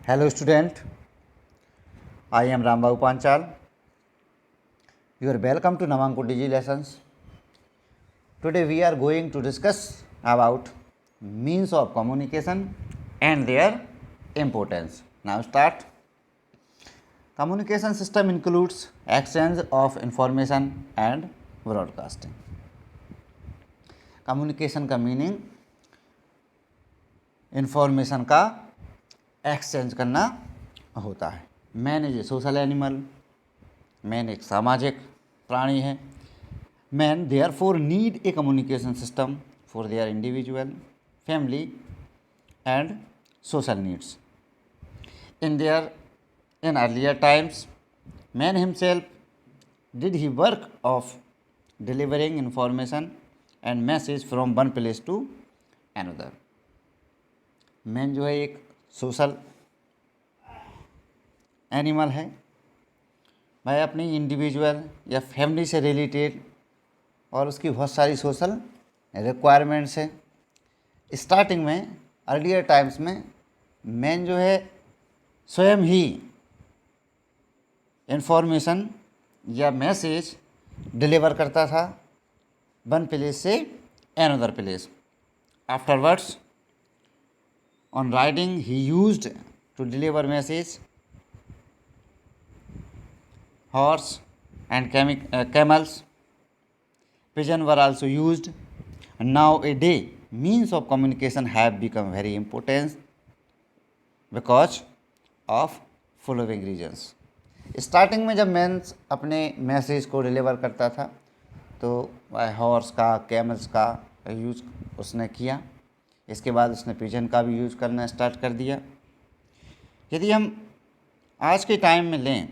Hello student, I am Rambabu Panchal. You are welcome to Namanko Digi Lessons. Today we are going to discuss about means of communication and their importance. Now start. Communication system includes exchange of information and broadcasting. Communication का meaning information का exchange करना होता है। Man is a social animal, man एक सामाजिक प्राणी है। Man therefore need a communication system for their individual, family and social needs. In earlier times man himself did he work of delivering information and message from one place to another. Man जो है एक social animal है भाई, अपनी individual या family से related और उसकी बहुत सारी सोशल रिक्वायरमेंट्स है। स्टार्टिंग में अर्लियर टाइम्स में मैन जो है स्वयं ही इंफॉर्मेशन या मैसेज डिलीवर करता था वन प्लेस से another place. Afterwards on riding he used to deliver message. Horse and camels, pigeon were also used. Nowadays means of communication have become very important because of following reasons. Starting में जब man अपने message को deliver करता था तो horse का, camels का use उसने किया। इसके बाद उसने पिजन का भी यूज़ करना स्टार्ट कर दिया। यदि हम आज के टाइम में लें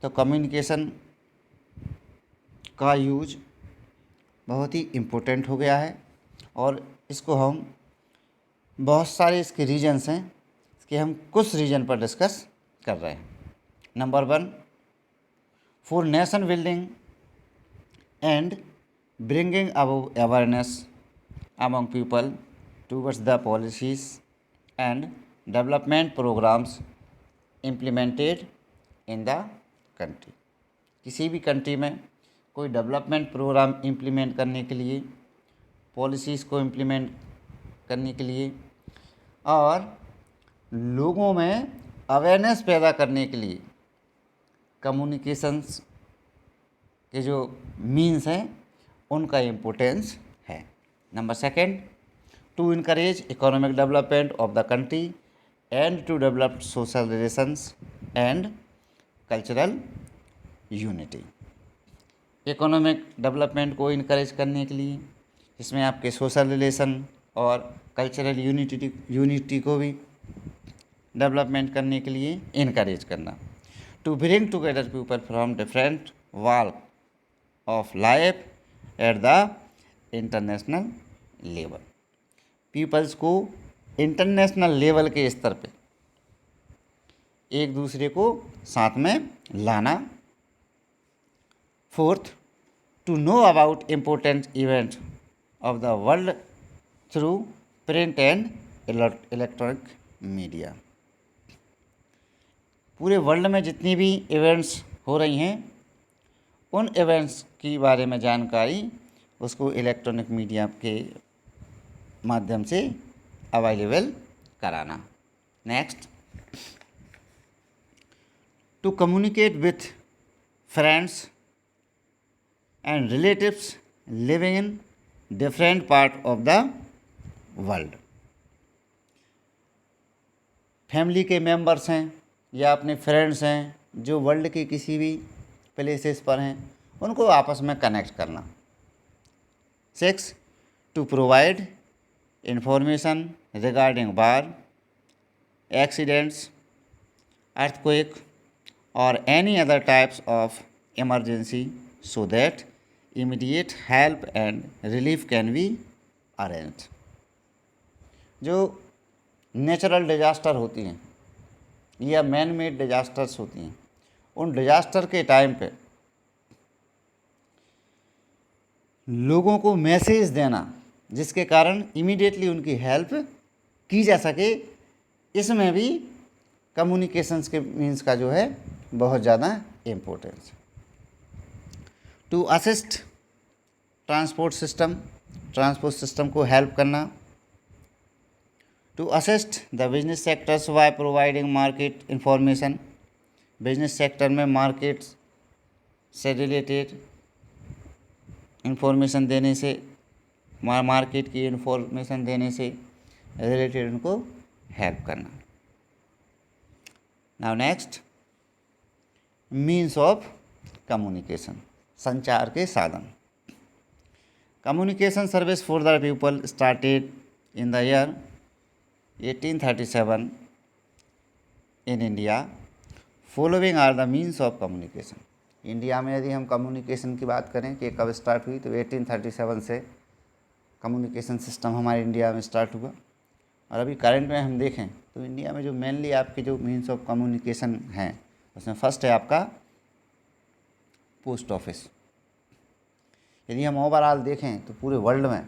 तो कम्युनिकेशन का यूज बहुत ही इम्पोर्टेंट हो गया है और इसको हम बहुत सारे इसके रीजन्स हैं, इसके हम कुछ रीजन पर डिस्कस कर रहे हैं। Number 1, for nation building and bringing awareness among people towards the policies and development programs implemented in the country। किसी भी कंट्री में कोई डेवलपमेंट प्रोग्राम इम्प्लीमेंट करने के लिए, पॉलिसीज़ को इम्प्लीमेंट करने के लिए और लोगों में अवेयरनेस पैदा करने के लिए कम्युनिकेशंस के जो मीन्स हैं उनका इम्पोर्टेंस है। Number 2, to encourage economic development of the country and to develop social relations and cultural unity। Economic development को इनकरेज करने के लिए, इसमें आपके सोशल रिलेशन और कल्चरल यूनिटी को भी डेवलपमेंट करने के लिए इनकरेज करना। To bring together people from different walk of life at the international level. Peoples को इंटरनेशनल लेवल के स्तर पे एक दूसरे को साथ में लाना। 4, to know about important event of the world through print and electronic media. पूरे वर्ल्ड में जितनी भी इवेंट्स हो रही हैं उन इवेंट्स की बारे में जानकारी उसको इलेक्ट्रॉनिक मीडिया के माध्यम से अवेलेबल कराना। Next, to communicate with friends and relatives living in different part of the world. Family के मेंबर्स हैं या अपने फ्रेंड्स हैं जो वर्ल्ड के किसी भी प्लेसेस पर हैं, उनको आपस में कनेक्ट करना। 6, to provide information regarding war, accidents, earthquake or any other types of emergency so that immediate help and relief can be arranged। जो नेचुरल डिजास्टर होती हैं या मैन मेड डिजास्टर्स होती हैं, उन डिजास्टर के टाइम पे लोगों को मैसेज देना जिसके कारण इमीडिएटली उनकी हेल्प की जा सके, इसमें भी कम्युनिकेशंस के मीन्स का जो है बहुत ज़्यादा importance. To assist transport system को हेल्प करना। To assist the business sectors by providing market information, business sector में मार्केट से रिलेटेड इंफॉर्मेशन देने से, मार्केट की इंफॉर्मेशन देने से रिलेटेड उनको हेल्प करना। Now next, means of communication, संचार के साधन। Communication service for the people started in the year 1837 in India. Following are the means of communication. India में यदि हम कम्युनिकेशन की बात करें कि कब स्टार्ट हुई, तो 1837 से कम्युनिकेशन सिस्टम हमारे इंडिया में स्टार्ट हुआ। और अभी करंट में हम देखें तो इंडिया में जो मेनली आपके जो मीन्स ऑफ कम्युनिकेशन हैं, उसमें फर्स्ट है आपका पोस्ट ऑफिस। यदि हम ओवरऑल देखें तो पूरे वर्ल्ड में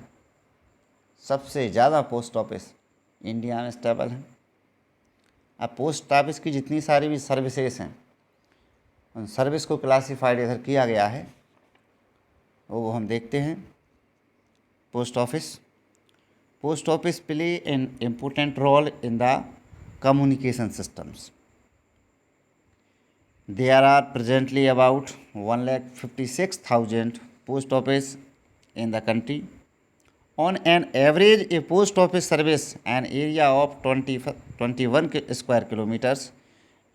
सबसे ज़्यादा पोस्ट ऑफिस इंडिया में स्टेबल है। अब पोस्ट ऑफिस की जितनी सारी भी सर्विसेज हैं, उन सर्विस को क्लासिफाइड इधर किया गया है, वो हम देखते हैं। Post office play an important role in the communication systems. There are presently about 1,56,000 post office in the country. On an average, a post office serves an area of 21 square kilometers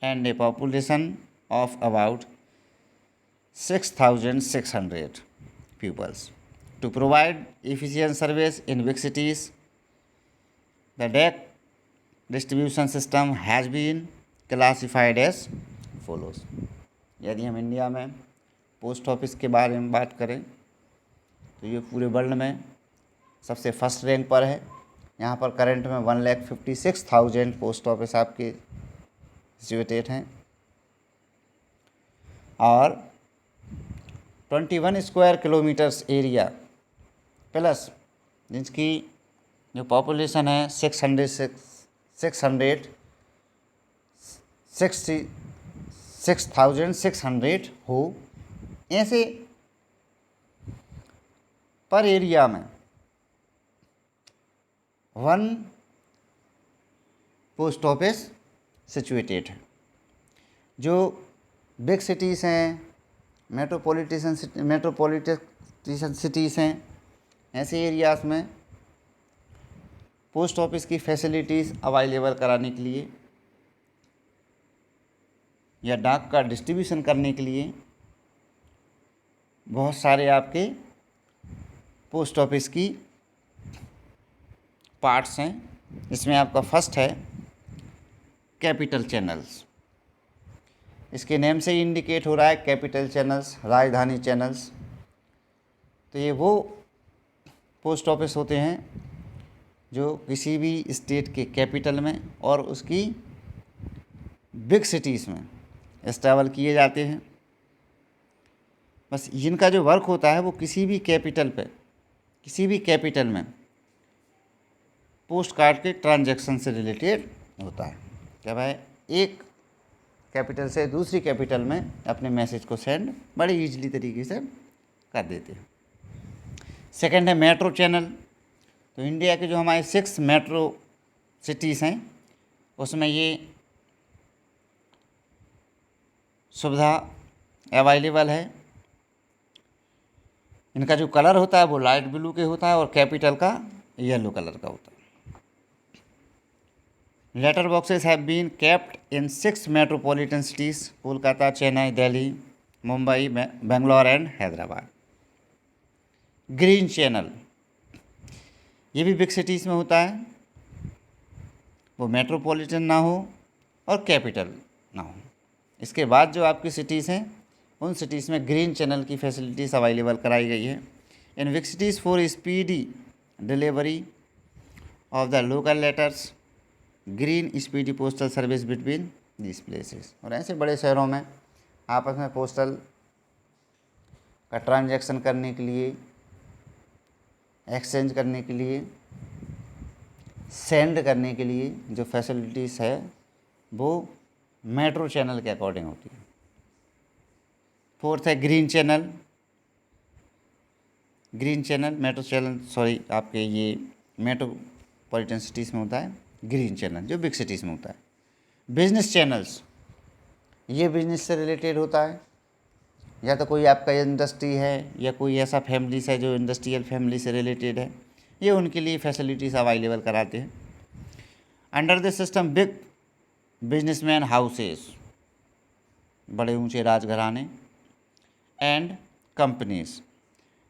and a population of about 6,600 pupils. To provide efficient service in big cities, the DAC distribution system has been classified as follows. यदि हम India में post office के बारे में बात करें तो ये पूरे वर्ल्ड में सबसे फर्स्ट रैंक पर है। यहाँ पर करंट में 1,56,000 पोस्ट ऑफिस आपके सिचुएटेड हैं और 21 स्क्वायर किलोमीटर्स एरिया प्लस जिसकी जो पॉपुलेशन है 6,600 हो, ऐसे पर एरिया में 1 पोस्ट ऑफिस सिचुएटेड है। जो बिग सिटीज़ हैं, मेट्रोपॉलिटन सिटीज़ हैं, ऐसे एरियाज़ में पोस्ट ऑफिस की फैसिलिटीज़ अवेलेबल कराने के लिए या डाक का डिस्ट्रीब्यूशन करने के लिए बहुत सारे आपके पोस्ट ऑफिस की पार्ट्स हैं। इसमें आपका फर्स्ट है कैपिटल चैनल्स। इसके नेम से ही इंडिकेट हो रहा है कैपिटल चैनल्स, राजधानी चैनल्स। तो ये वो पोस्ट ऑफिस होते हैं जो किसी भी स्टेट के कैपिटल में और उसकी बिग सिटीज़ में इस्तेमाल किए जाते हैं। बस जिनका जो वर्क होता है वो किसी भी कैपिटल में पोस्ट कार्ड के ट्रांजैक्शन से रिलेटेड होता है। क्या भाई एक कैपिटल से दूसरी कैपिटल में अपने मैसेज को सेंड बड़े ईजिली तरीके से कर देते हैं। सेकंड है मेट्रो चैनल। तो इंडिया के जो हमारे 6 मेट्रो सिटीज़ हैं उसमें ये सुविधा अवेलेबल है। इनका जो कलर होता है वो लाइट ब्लू के होता है और कैपिटल का येलो कलर का होता है। Letter boxes have been kept in 6 metropolitan cities, Kolkata, Chennai, Delhi, Mumbai, Bangalore and Hyderabad. Green channel ये भी बिग सिटीज़ में होता है, वो मेट्रोपॉलिटन ना हो और कैपिटल ना हो। इसके बाद जो आपकी सिटीज़ हैं उन सिटीज़ में ग्रीन चैनल की फैसिलिटीज़ अवेलेबल कराई गई है। In big cities for speedy delivery of the local letters, green speedy postal service between this places. और ऐसे बड़े शहरों में आपस में पोस्टल का ट्रांजैक्शन करने के लिए, एक्सचेंज करने के लिए, सेंड करने के लिए जो फैसिलिटीज़ है वो मेट्रो चैनल के अकॉर्डिंग होती है। फोर्थ है green channel. Green channel metro channel sorry आपके ये मेट्रोपॉलिटन सिटीज़ में होता है। ग्रीन चैनल जो बिग सिटीज़ में होता है। बिजनेस चैनल्स, ये बिजनेस से रिलेटेड होता है, या तो कोई आपका इंडस्ट्री है या कोई ऐसा फैमिलीज है जो इंडस्ट्रियल फैमिली से रिलेटेड है, ये उनके लिए फैसिलिटीज़ अवेलेबल कराते हैं। Under this system big businessmen houses, बड़े ऊंचे राजघराने, and companies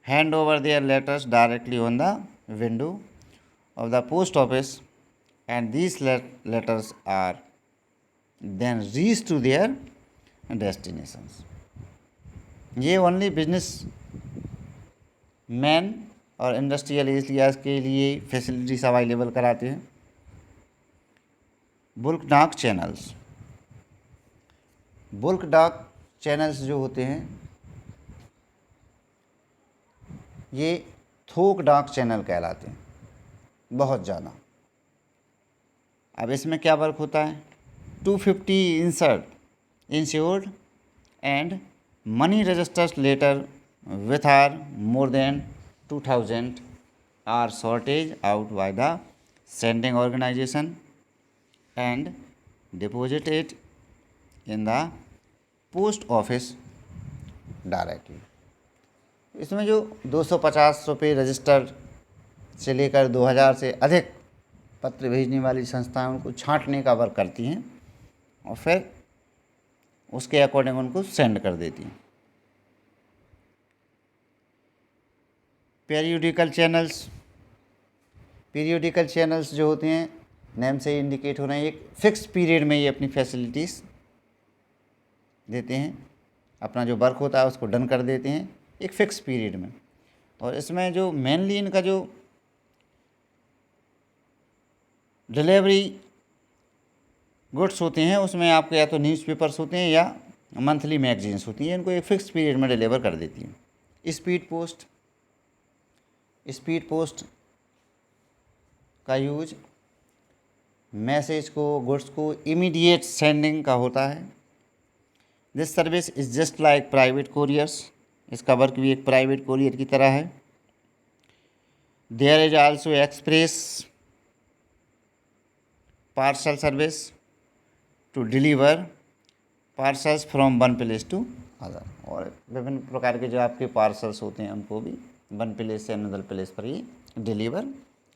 hand over their letters directly on the window of the post office and these letters are then reach to their destinations. ये only business man और industrial areas के लिए facilities available कराते हैं। Bulk डाक channels, bulk डाक channels जो होते हैं ये थोक डाक चैनल कहलाते हैं बहुत ज़्यादा। अब इसमें क्या वर्क होता है, 250 insured and money registers letter with are more than 2000 are sorted out by the sending organization and deposited in the post office directly। इसमें जो 250 रुपये रजिस्टर से लेकर 2000 से अधिक पत्र भेजने वाली संस्थाएं उनको छांटने का वर्क करती हैं और फिर उसके अकॉर्डिंग उनको सेंड कर देती हैं। पीरियोडिकल चैनल्स, पीरियोडिकल चैनल्स जो होते हैं नेम से इंडिकेट हो रहे हैं, एक फ़िक्स पीरियड में ये अपनी फैसिलिटीज़ देते हैं, अपना जो वर्क होता है उसको डन कर देते हैं एक फ़िक्स पीरियड में। और इसमें जो मेनली इनका जो डिलीवरी गुड्स होते हैं उसमें आपके या तो न्यूज़पेपर्स होते हैं या मंथली मैगजीन्स होती हैं, इनको एक फ़िक्स पीरियड में डिलीवर कर देती हैं। स्पीड पोस्ट, स्पीड पोस्ट का यूज मैसेज को गुड्स को इमीडिएट सेंडिंग का होता है। This service is just like private couriers, इसका वर्क भी एक प्राइवेट कोरियर की तरह है। There is also express parcel service to deliver parcels from one place to other, और विभिन्न प्रकार के जो आपके पार्सल्स होते हैं उनको भी वन प्लेस से अनदर प्लेस पर ही डिलीवर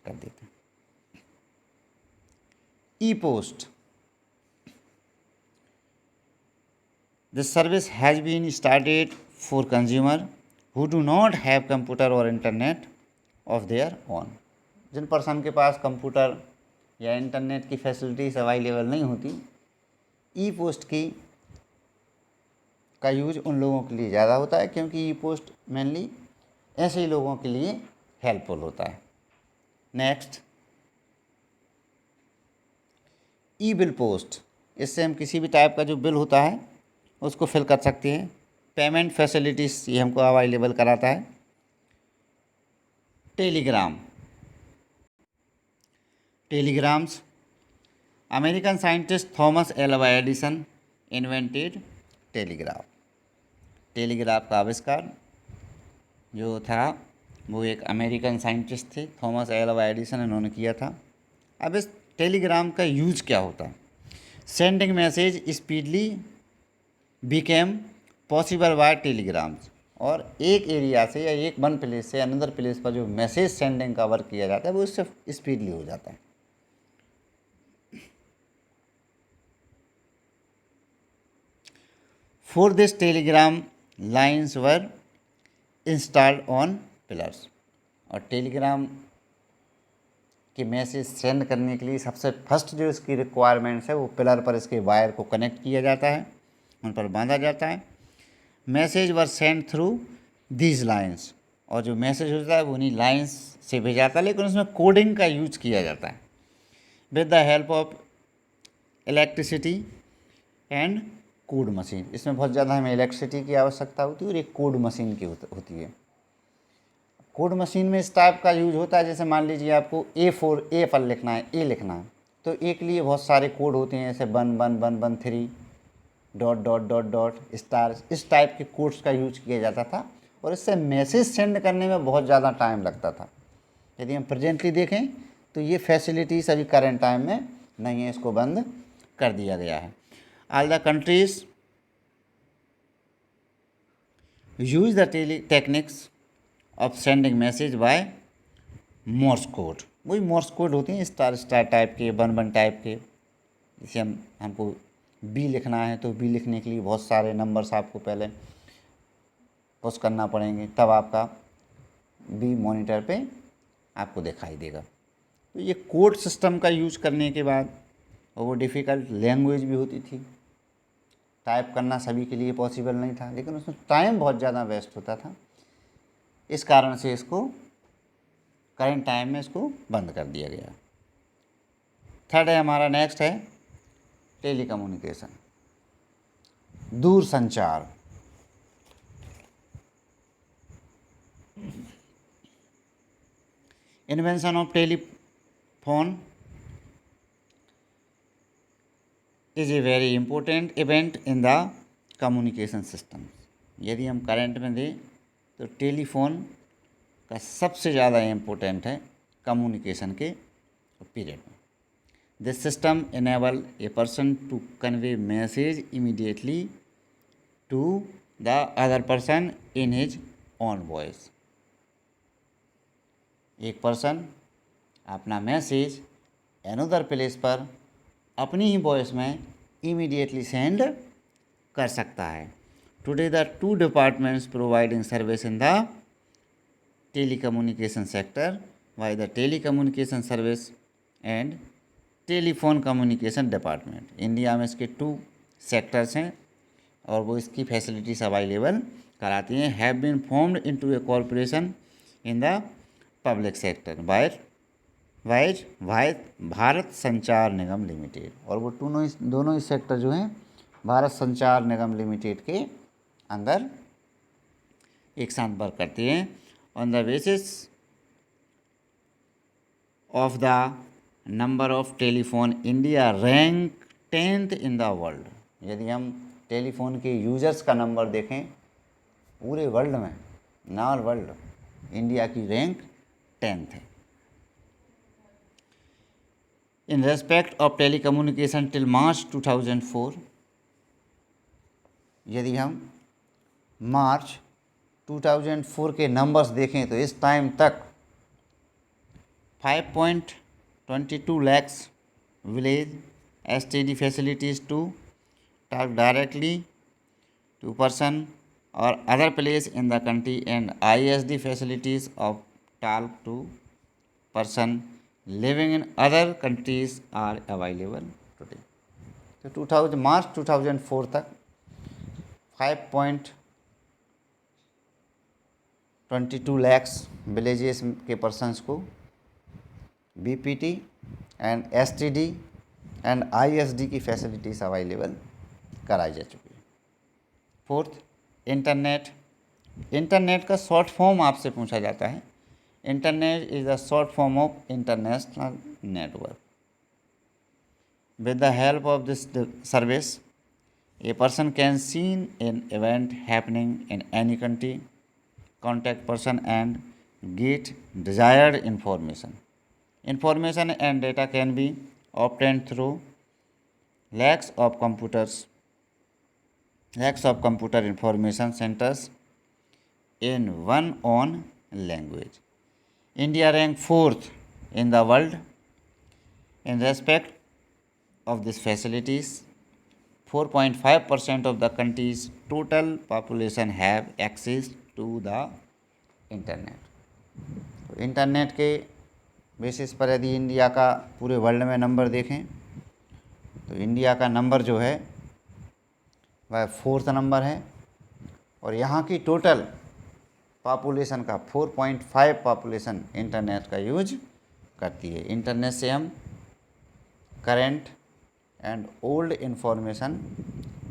कर देते हैं। E post, this service has been started for consumer who do not have computer और इंटरनेट ऑफ देयर ओन। जिन पर्सन के पास कंप्यूटर या इंटरनेट की फैसिलिटीज़ अवेलेबल नहीं होती, ई पोस्ट की का यूज उन लोगों के लिए ज़्यादा होता है, क्योंकि ई पोस्ट मेनली ऐसे ही लोगों के लिए हेल्पफुल होता है। नेक्स्ट, ई बिल पोस्ट, इससे हम किसी भी टाइप का जो बिल होता है उसको फिल कर सकते हैं। पेमेंट फैसिलिटीज़ ये हमको अवेलेबल कराता है। Telegram, telegrams, American scientist Thomas Alva Edison invented telegraph. Telegraph का आविष्कार जो था वो एक अमेरिकन साइंटिस्ट थे, थॉमस एल्वा एडिसन, इन्होंने किया था। अब इस टेलीग्राम का यूज क्या होता है, sending message speedly became possible by telegrams, और एक एरिया से या एक वन प्लेस से अनदर प्लेस पर जो मैसेज सेंडिंग का वर्क किया जाता है वो इससे स्पीडली हो जाता है। For this Telegram lines were installed on pillars, और टेलीग्राम के मैसेज सेंड करने के लिए सबसे फर्स्ट जो इसकी रिक्वायरमेंट्स है वो पिलर पर इसके वायर को कनेक्ट किया जाता है, उन पर बांधा जाता है। Message were send through these lines, और जो मैसेज होता है वो उन्हीं लाइन्स से भेजा जाता है, लेकिन उसमें कोडिंग का यूज किया जाता है with the help of electricity and code machine. इसमें बहुत ज़्यादा हमें इलेक्ट्रिसिटी की आवश्यकता होती है और एक कोड मशीन की होती है। कोड मशीन में इस टाइप का यूज होता है, जैसे मान लीजिए आपको A4 A पर लिखना है, ए लिखना है, तो ए के लिए बहुत सारे कोड होते हैं, जैसे 1 1 1 1 3 dot dot dot dot star, इस टाइप के कोड्स का यूज किया जाता था और इससे मैसेज सेंड करने में बहुत ज़्यादा टाइम लगता था। यदि हम प्रेजेंटली देखें तो ये फैसिलिटीज़ अभी करंट टाइम में नहीं है, इसको बंद कर दिया गया है। All the countries use the techniques of sending message by Morse code. वही मोर्स कोड होती हैं स्टार स्टार टाइप के, वन वन टाइप के। जैसे हमको बी लिखना है तो बी लिखने के लिए बहुत सारे नंबर्स आपको पहले पुश करना पड़ेंगे, तब आपका बी मॉनिटर पे आपको दिखाई देगा। तो ये कोड सिस्टम का यूज करने के बाद, और वो डिफ़िकल्ट लैंग्वेज भी होती थी, टाइप करना सभी के लिए पॉसिबल नहीं था, लेकिन उसमें टाइम बहुत ज़्यादा वेस्ट होता था। इस कारण से इसको करंट टाइम में इसको बंद कर दिया गया। थर्ड है हमारा, नेक्स्ट है टेलीकम्युनिकेशन, दूर संचार। Invention of telephone is a very important event in the communication system. यदि हम करंट में दें तो टेलीफोन का सबसे ज़्यादा इम्पोर्टेंट है कम्युनिकेशन के पीरियड में। This system enable a person to convey message immediately to the other person in his own voice. एक पर्सन अपना मैसेज अनदर प्लेस पर अपनी ही वॉइस में इमीडिएटली सेंड कर सकता है। Today the two departments providing service in the telecommunication sector by the telecommunication service and telephone communication department. India में इसके 2 सेक्टर्स हैं और वो इसकी फैसिलिटीज अवेलेबल कराती हैं। Have been formed into a corporation in the public sector by Bharat Sanchar Nigam limited. और वो दोनों ही सेक्टर जो हैं भारत संचार निगम लिमिटेड के अंदर एक साथ वर्क करती हैं। On the basis of the number of telephone, India rank 10th in the world। यदि हम टेलीफोन के यूजर्स का नंबर देखें पूरे वर्ल्ड में, नॉल वर्ल्ड, इंडिया की रैंक 10th है। In respect of telecommunication till March 2004, यदि हम मार्च 2004 के नंबर्स देखें तो इस टाइम तक 5.22 lakhs village STD facilities to talk directly to person और other place in the country and ISD facilities of talk to person living in other countries are available today. तो March 2004 तक 5.22 lakhs villages के persons को BPT and STD and ISD की facilities available कराई जा चुकी है। फोर्थ, इंटरनेट का शॉर्ट फॉर्म आपसे पूछा जाता है। Internet is the short form of international network. With the help of this service a person can see an event happening in any country, contact person and get desired information. Information and data can be obtained through lakhs of computer information centers in one own language. India ranked 4th in the world in respect of these facilities. 4.5% of the country's total population have access to the internet। तो internet के basis पर यदि India का पूरे world में number देखें तो India का नंबर जो है वह 4th नंबर है और यहाँ की टोटल पॉपुलेशन का 4.5 पॉपुलेशन इंटरनेट का यूज करती है। इंटरनेट से हम current and old information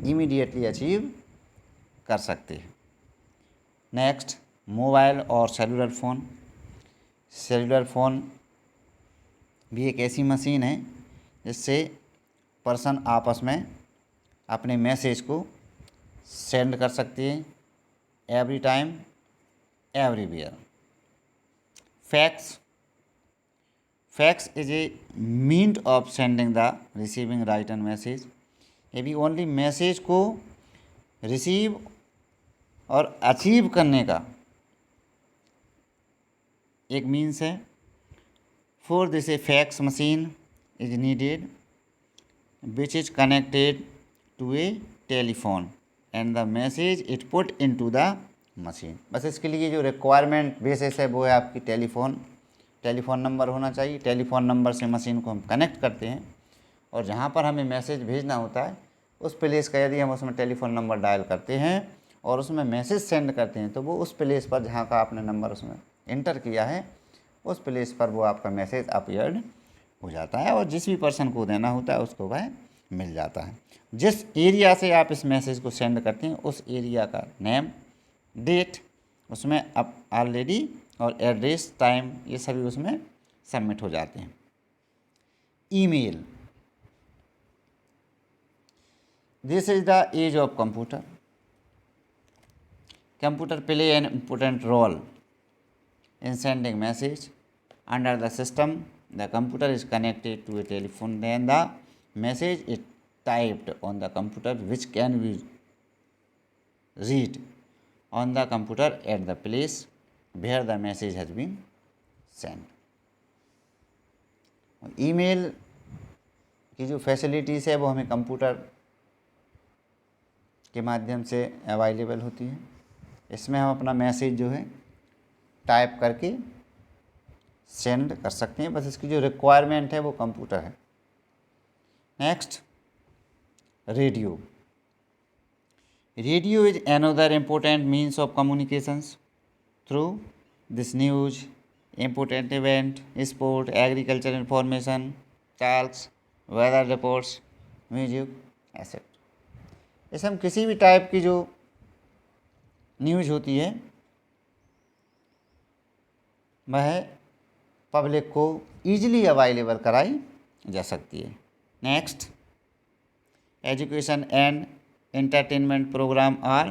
immediately achieve कर सकते हैं। नेक्स्ट, मोबाइल और सेलुलर फ़ोन। सेलुलर फ़ोन भी एक ऐसी मशीन है जिससे पर्सन आपस में अपने मैसेज को सेंड कर सकती है every time everywhere. Fax is a mean of sending the receiving written message. ये भी ओनली मैसेज को रिसीव और अचीव करने का एक मीन्स है। For this a fax machine is needed which is connected to a telephone and the message it put into the machine. बस इसके लिए जो रिक्वायरमेंट बेसिस है वो है आपकी टेलीफोन नंबर होना चाहिए। टेलीफोन नंबर से मशीन को हम कनेक्ट करते हैं और जहाँ पर हमें मैसेज भेजना होता है उस प्लेस का यदि हम उसमें टेलीफोन नंबर डायल करते हैं और उसमें मैसेज सेंड करते हैं तो वो उस प्लेस पर जहाँ का आपने नंबर उसमें इंटर किया है उस प्लेस पर वो आपका मैसेज अपीयर्ड हो जाता है और जिस भी पर्सन को देना होता है उसको वह मिल जाता है। जिस एरिया से आप इस मैसेज को सेंड करते हैं उस एरिया का नेम, डेट उसमें अब ऑलरेडी और एड्रेस, टाइम ये सभी उसमें सबमिट हो जाते हैं। Email, this is the age of computer. Computer play an important role in sending message. Under the system, the computer is connected to a telephone, then the message is typed on the computer which can be read on the computer at the place where the message has been sent. Email की जो facilities है वो हमें computer के माध्यम से available होती है। इसमें हम अपना मैसेज जो है टाइप करके सेंड कर सकते हैं, बस इसकी जो रिक्वायरमेंट है वो कंप्यूटर है। Next, radio. Radio is another important means of communications through this news, important event, sport, agriculture information, talks, weather reports, music asset. इसे हम किसी भी टाइप की जो न्यूज होती है वह पब्लिक को ईजिली अवेलेबल कराई जा सकती है। Next, education and entertainment program are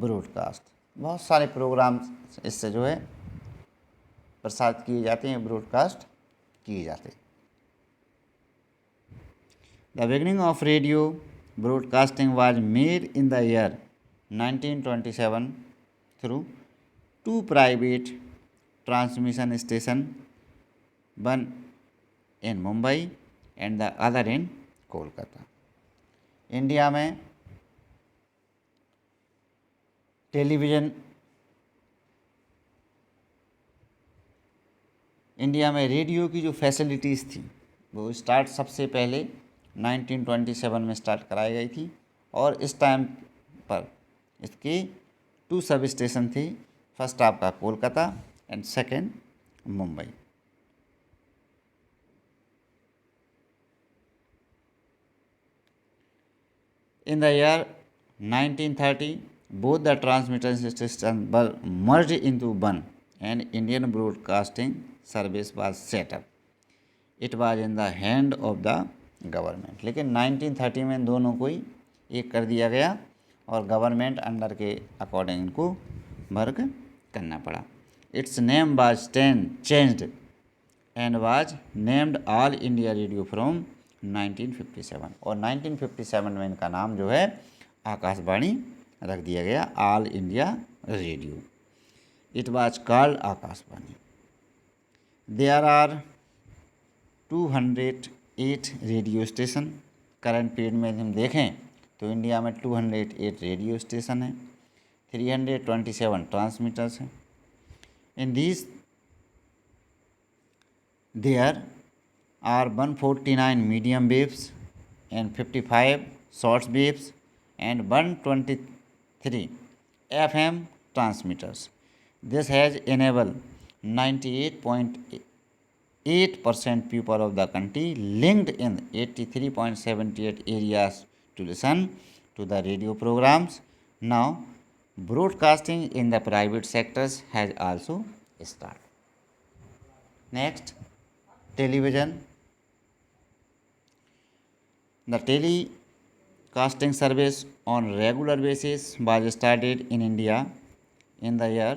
broadcast. बहुत सारे प्रोग्राम्स इससे जो है प्रसारित किए जाते हैं, ब्रॉडकास्ट किए जाते हैं। The beginning of radio broadcasting was made in the year 1927 through two private transmission station, one in Mumbai and the other in Kolkata. India में रेडियो की जो फैसिलिटीज़ थी वो स्टार्ट सबसे पहले 1927 में स्टार्ट कराई गई थी और इस टाइम पर इसके 2 सब स्टेशन थे। फर्स्ट आपका Kolkata and second Mumbai. In the year 1930, both the transmission systems were merged into one and Indian Broadcasting Service was set up. It was in the hand of the government. लेकिन 1930 में इन दोनों को ही एक कर दिया गया और गवर्नमेंट अंडर के अकॉर्डिंग इनको वर्क करना पड़ा। Its name was changed and was named All India Radio from 1957 और 1957 में इनका नाम जो है आकाशवाणी रख दिया गया, all India radio. It was called Akashvani. There are 208 radio station. Current period में हम देखें तो इंडिया में 208 रेडियो स्टेशन हैं, 327 ट्रांसमीटर्स हैं। In these, there are 149 medium waves and 55 short waves and 123 FM transmitters. This has enabled 98.8% people of the country linked in 83.78 areas to listen to the radio programs. Now, broadcasting in the private sectors has also started. Next, television. The casting service on regular basis was started in India in the year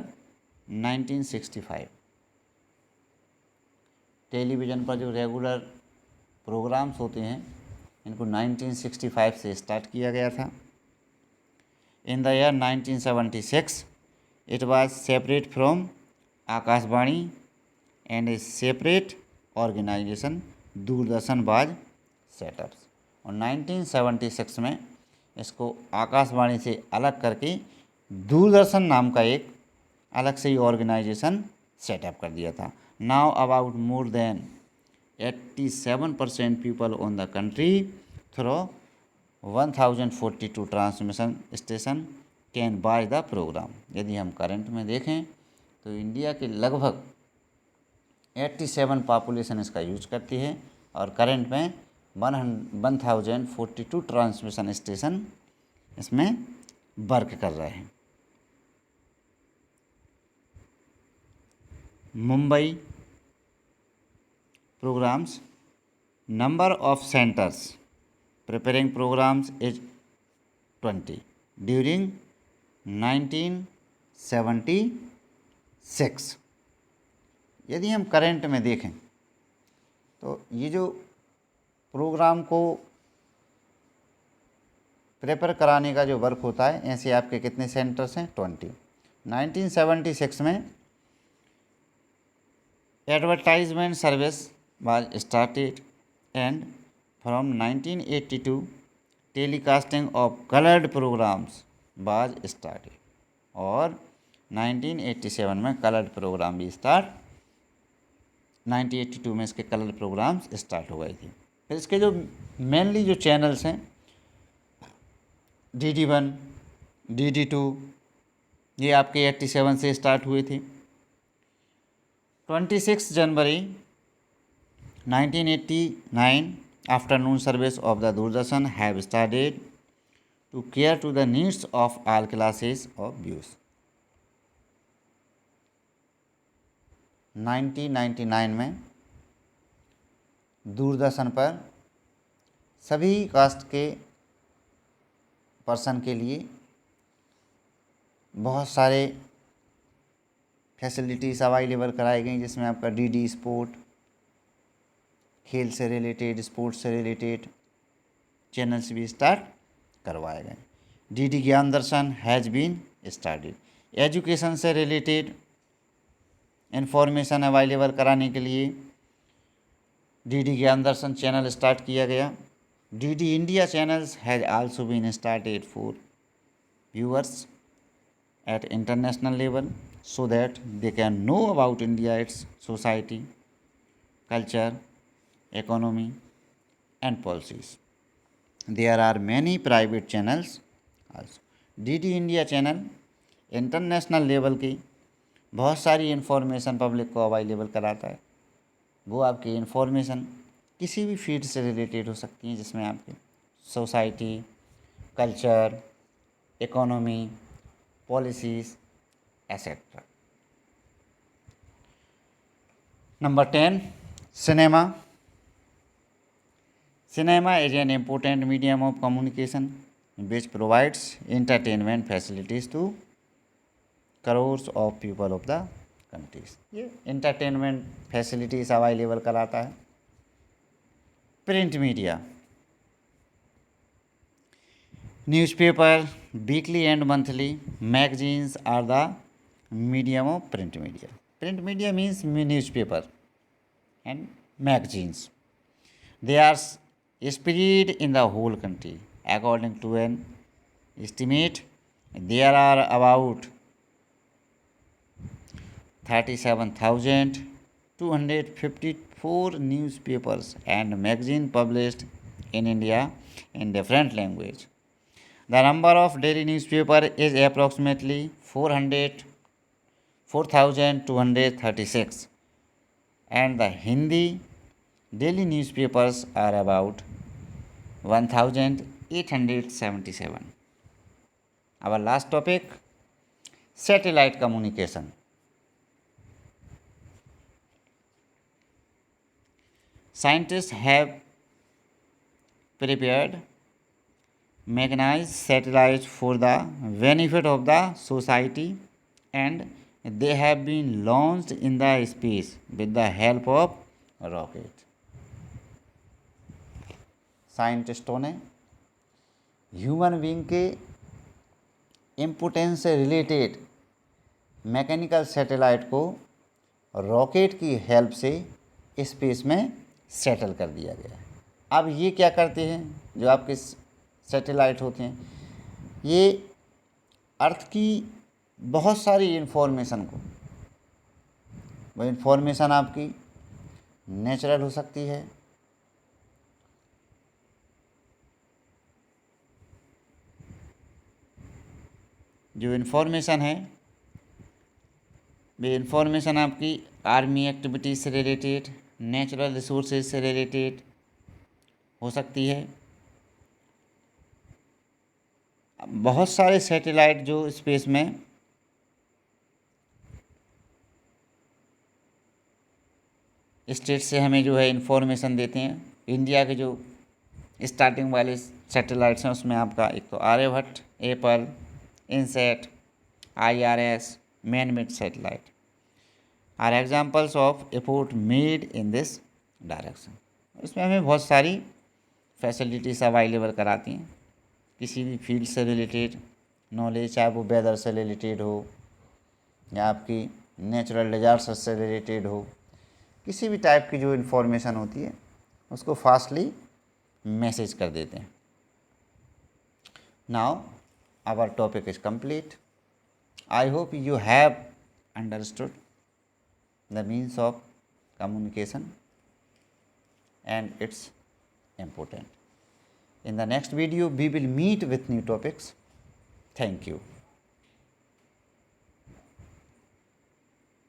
1965. Television पर जो regular programmes होते हैं इनको 1965 से start किया गया था. In the year 1976, it was separate from Akashvani and a separate organization Doordarshan was set up. और 1976 में इसको आकाशवाणी से अलग करके दूरदर्शन नाम का एक अलग से ही ऑर्गेनाइजेशन सेटअप कर दिया था. Now about more than 87% people on the country through 1042 transmission station can buy the program. यदि हम करंट में देखें तो इंडिया के लगभग 87 पॉपुलेशन इसका यूज करती है और करंट में 1042 ट्रांसमिशन स्टेशन इसमें वर्क कर रहे हैं. Mumbai programs, number of centres preparing programs is 20 during 1976. यदि हम करंट में देखें तो ये जो प्रोग्राम को प्रेपर कराने का जो वर्क होता है ऐसे आपके कितने सेंटर्स हैं 20. 1976 में advertisement service was started and from 1982 telecasting of colored programs was started और 1987 में कलर्ड प्रोग्राम भी 1982 में इसके कलर प्रोग्राम्स स्टार्ट हो गए थे. फिर इसके जो मेनली जो चैनल्स हैं DD1, DD2 ये आपके 87 से स्टार्ट हुए थे. 26 जनवरी 1989 afternoon service of the Doordarshan have started to care to the needs of all classes of viewers. 1999 में दूरदर्शन पर सभी कास्ट के पर्सन के लिए बहुत सारे फैसिलिटीज़ अवेलेबल कराई गई जिसमें आपका DD स्पोर्ट, खेल से रिलेटेड, स्पोर्ट्स से रिलेटेड चैनल्स भी स्टार्ट करवाए गए. DD ज्ञान दर्शन हैज़ बीन स्टार्टेड. एजुकेशन से रिलेटेड इंफॉर्मेशन अवेलेबल कराने के लिए DD ज्ञान दर्शन चैनल स्टार्ट किया गया. DD India channels has also been started for viewers at international level so that they can know about India, its society, culture, economy and policies. There are many private channels also. DD India channel international level की बहुत सारी information public को available कराता है. वो आपकी information किसी भी फील्ड से रिलेटेड हो सकती है जिसमें आपके society, culture, economy, policies etcetera. Number 10 cinema. Cinema is an important medium of communication which provides entertainment facilities to crores of people of the countries. ये entertainment facilities अवेलेबल कराता है. Print media, newspaper, weekly and monthly magazines are the medium of print media. Print media means newspaper and magazines. They are spread in the whole country. According to an estimate, there are about 37,254 newspapers and magazines published in India in different languages. The number of daily newspaper is approximately 4,236 and the Hindi daily newspapers are about 1,877. Our last topic, satellite communication. Scientists have prepared mechanized satellites for the benefit of the society, and they have been launched in the space with the help of rocket. साइंटिस्टों ने human being के importance से related mechanical satellite को rocket की help से space में settle कर दिया गया है। अब ये क्या करते हैं, जो आपके सैटेलाइट होते हैं, ये अर्थ की बहुत सारी इन्फॉर्मेशन को, वो इन्फॉर्मेशन आपकी नेचुरल हो सकती है, जो इन्फॉर्मेशन है वे इन्फॉर्मेशन आपकी आर्मी एक्टिविटीज़ से रिलेटेड, नेचुरल रिसोर्सेज से रिलेटेड हो सकती है। बहुत सारे सैटेलाइट जो स्पेस में स्टेट से हमें जो है इन्फॉर्मेशन देते हैं। इंडिया के जो स्टार्टिंग वाले सैटेलाइट्स हैं उसमें आपका एक तो Aryabhata, Apple, INSAT, IRS, man made satellite are examples of effort made in this direction. इसमें हमें बहुत सारी फैसिलिटीज़ अवेलेबल कराती हैं, किसी भी फील्ड से रिलेटेड नॉलेज, चाहे वो वेदर से रिलेटेड हो या आपकी नेचुरल डिजास्टर से रिलेटेड हो, किसी भी टाइप की जो इन्फॉर्मेशन होती है उसको फास्टली मैसेज कर देते हैं। Now our topic is complete. I hope you have understood the means of communication and its importance. In the next video we will meet with new topics. Thank you.